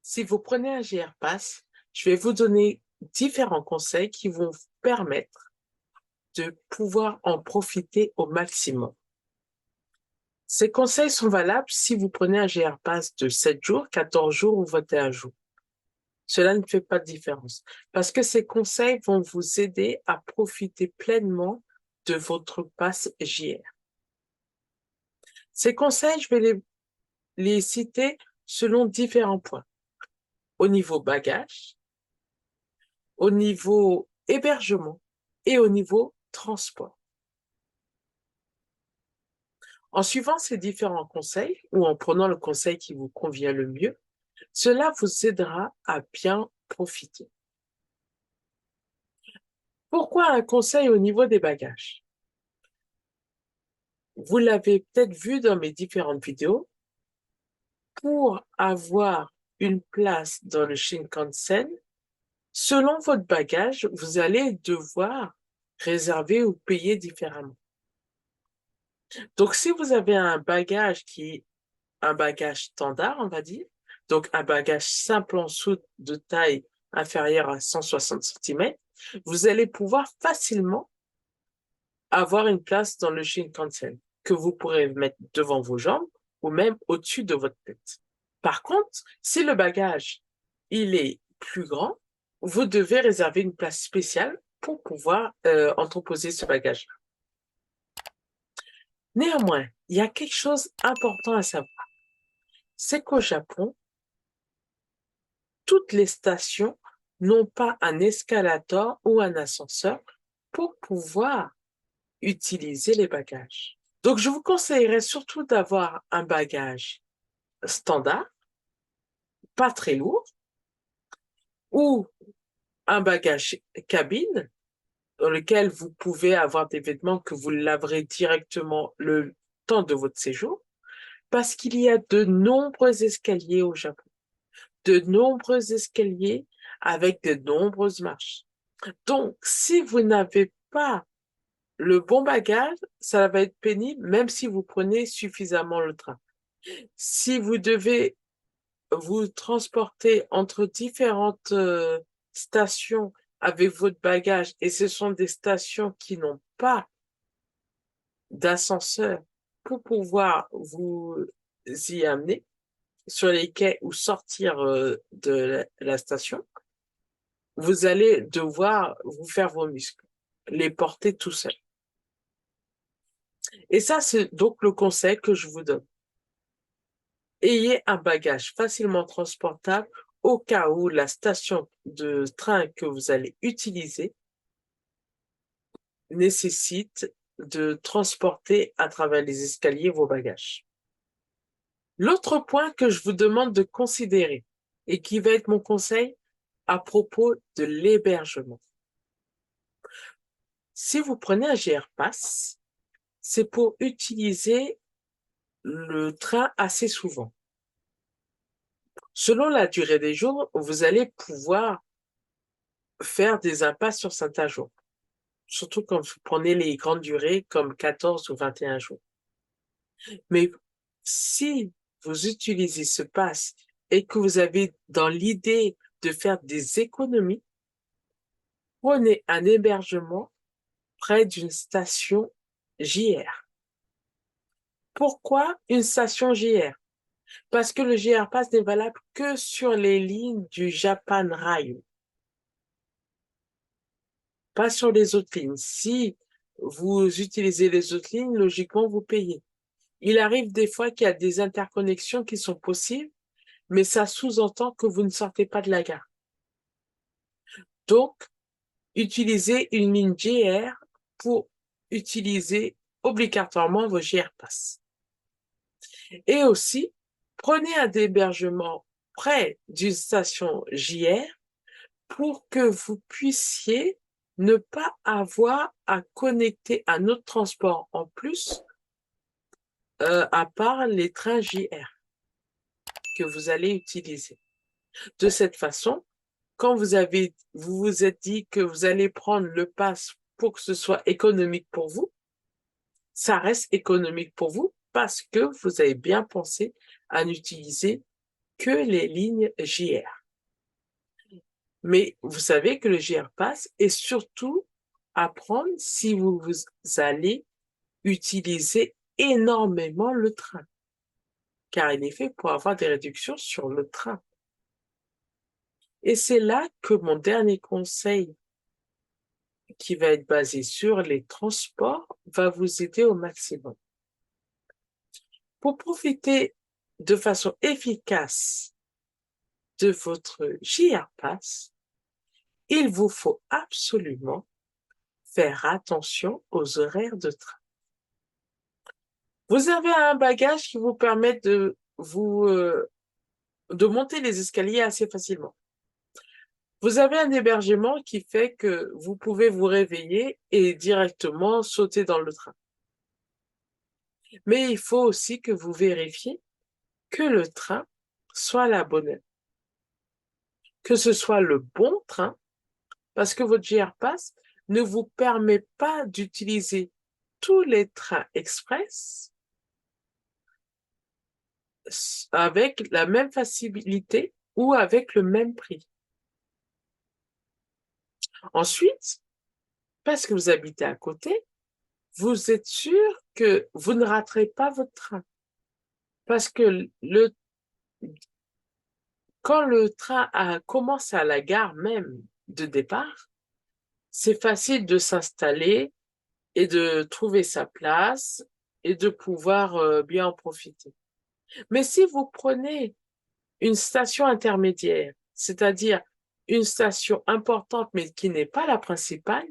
Si vous prenez un GR Pass, je vais vous donner différents conseils qui vont vous permettre de pouvoir en profiter au maximum. Ces conseils sont valables si vous prenez un GR Pass de 7 jours, 14 jours ou 21 jours. Cela ne fait pas de différence parce que ces conseils vont vous aider à profiter pleinement de votre pass JR. Ces conseils, je vais les citer selon différents points. Au niveau bagage, au niveau hébergement et au niveau transport. En suivant ces différents conseils ou en prenant le conseil qui vous convient le mieux, cela vous aidera à bien profiter. Pourquoi un conseil au niveau des bagages? Vous l'avez peut-être vu dans mes différentes vidéos, pour avoir une place dans le Shinkansen, selon votre bagage, vous allez devoir réserver ou payer différemment. Donc, si vous avez un bagage qui est un bagage standard, on va dire, donc un bagage simple en soute de taille inférieure à 160 cm, vous allez pouvoir facilement avoir une place dans le Shinkansen que vous pourrez mettre devant vos jambes ou même au-dessus de votre tête. Par contre, si le bagage il est plus grand, vous devez réserver une place spéciale pour pouvoir entreposer ce bagage. Néanmoins, il y a quelque chose d'important à savoir. C'est qu'au Japon, toutes les stations n'ont pas un escalator ou un ascenseur pour pouvoir utiliser les bagages. Donc, je vous conseillerais surtout d'avoir un bagage standard, pas très lourd, ou un bagage cabine dans lequel vous pouvez avoir des vêtements que vous laverez directement le temps de votre séjour, parce qu'il y a de nombreux escaliers au Japon, de nombreux escaliers avec de nombreuses marches. Donc, si vous n'avez pas le bon bagage, ça va être pénible, même si vous prenez suffisamment le train. Si vous devez vous transporter entre différentes stations avec votre bagage et ce sont des stations qui n'ont pas d'ascenseur pour pouvoir vous y amener sur les quais ou sortir de la station, vous allez devoir vous faire vos muscles, les porter tout seul. Et ça, c'est donc le conseil que je vous donne. Ayez un bagage facilement transportable au cas où la station de train que vous allez utiliser nécessite de transporter à travers les escaliers vos bagages. L'autre point que je vous demande de considérer et qui va être mon conseil à propos de l'hébergement. Si vous prenez un GR Pass, c'est pour utiliser le train assez souvent. Selon la durée des jours, vous allez pouvoir faire des impasses sur certains jours, surtout quand vous prenez les grandes durées comme 14 ou 21 jours. Mais si vous utilisez ce pass et que vous avez dans l'idée de faire des économies, prenez un hébergement près d'une station JR. Pourquoi une station JR? Parce que le GR Pass n'est valable que sur les lignes du Japan Rail, pas sur les autres lignes. Si vous utilisez les autres lignes, logiquement, vous payez. Il arrive des fois qu'il y a des interconnexions qui sont possibles, mais ça sous-entend que vous ne sortez pas de la gare. Donc, utilisez une ligne GR pour utiliser obligatoirement vos GR Pass. Et aussi, prenez un hébergement près d'une station JR pour que vous puissiez ne pas avoir à connecter un autre transport en plus à part les trains JR que vous allez utiliser. De cette façon, quand vous vous êtes dit que vous allez prendre le pass pour que ce soit économique pour vous, ça reste économique pour vous parce que vous avez bien pensé à n'utiliser que les lignes JR. Mais vous savez que le JR Pass est surtout à prendre si vous allez utiliser énormément le train, car il est fait pour avoir des réductions sur le train. Et c'est là que mon dernier conseil, qui va être basé sur les transports, va vous aider au maximum. Pour profiter de façon efficace de votre JR Pass, il vous faut absolument faire attention aux horaires de train. Vous avez un bagage qui vous permet de monter les escaliers assez facilement. Vous avez un hébergement qui fait que vous pouvez vous réveiller et directement sauter dans le train. Mais il faut aussi que vous vérifiez que le train soit à la bonne heure, que ce soit le bon train, parce que votre JR Pass ne vous permet pas d'utiliser tous les trains express avec la même facilité ou avec le même prix. Ensuite, parce que vous habitez à côté, vous êtes sûr que vous ne raterez pas votre train. Parce que quand le train commence à la gare même de départ, c'est facile de s'installer et de trouver sa place et de pouvoir bien en profiter. Mais si vous prenez une station intermédiaire, c'est-à-dire une station importante mais qui n'est pas la principale,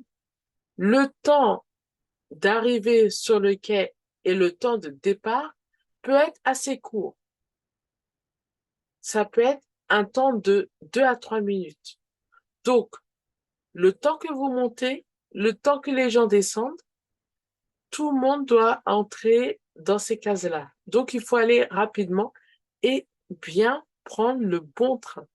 le temps d'arriver sur le quai et le temps de départ peut être assez court. Ça peut être un temps de 2 à 3 minutes. Donc, le temps que vous montez, le temps que les gens descendent, tout le monde doit entrer dans ces cases-là. Donc, il faut aller rapidement et bien prendre le bon train.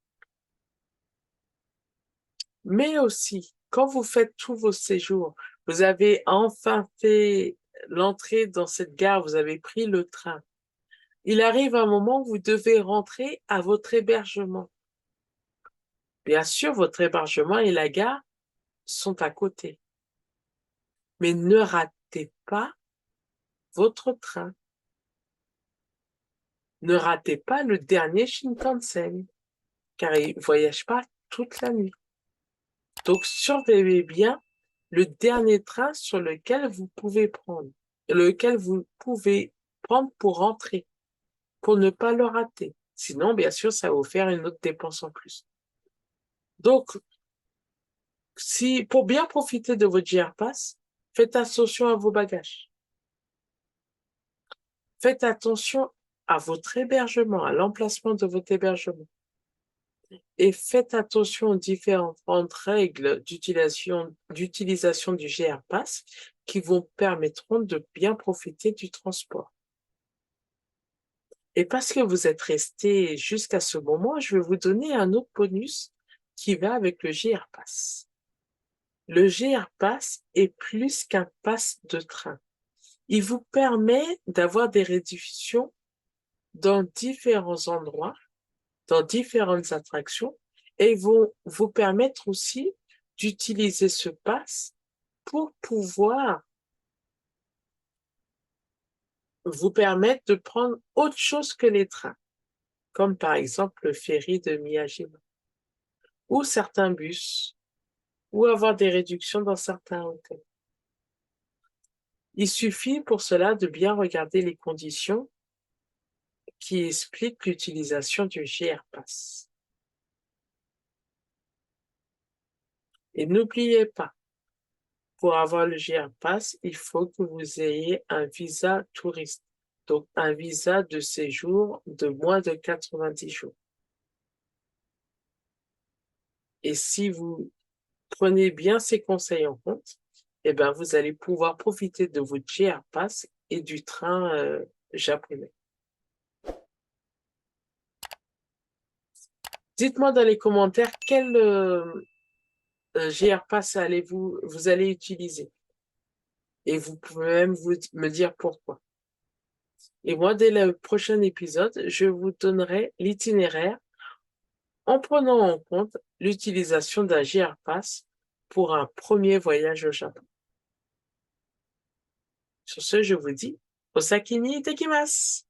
Mais aussi, quand vous faites tous vos séjours, vous avez enfin fait l'entrée dans cette gare, vous avez pris le train. Il arrive un moment où vous devez rentrer à votre hébergement. Bien sûr, votre hébergement et la gare sont à côté. Mais ne ratez pas votre train. Ne ratez pas le dernier Shinkansen, car il ne voyage pas toute la nuit. Donc, surveillez bien le dernier train sur lequel vous pouvez prendre pour rentrer, pour ne pas le rater. Sinon, bien sûr, ça va vous faire une autre dépense en plus. Donc, pour bien profiter de votre JR Pass, faites attention à vos bagages. Faites attention à votre hébergement, à l'emplacement de votre hébergement. Et faites attention aux différentes règles d'utilisation du JR Pass qui vous permettront de bien profiter du transport. Et parce que vous êtes resté jusqu'à ce moment, je vais vous donner un autre bonus qui va avec le JR Pass. Le JR Pass est plus qu'un pass de train. Il vous permet d'avoir des réductions dans différents endroits, dans différentes attractions, et ils vont vous permettre aussi d'utiliser ce pass pour pouvoir vous permettre de prendre autre chose que les trains, comme par exemple le ferry de Miyajima, ou certains bus, ou avoir des réductions dans certains hôtels. Il suffit pour cela de bien regarder les conditions qui expliquent l'utilisation du JR Pass. Et n'oubliez pas, pour avoir le JR Pass, il faut que vous ayez un visa touriste, donc un visa de séjour de moins de 90 jours. Et si vous prenez bien ces conseils en compte, eh ben, vous allez pouvoir profiter de votre JR Pass et du train japonais. Dites-moi dans les commentaires quel JR Pass vous allez utiliser. Et vous pouvez même me dire pourquoi. Et moi, dès le prochain épisode, je vous donnerai l'itinéraire en prenant en compte l'utilisation d'un JR Pass pour un premier voyage au Japon. Sur ce, je vous dis, Osaki ni Itekimasu!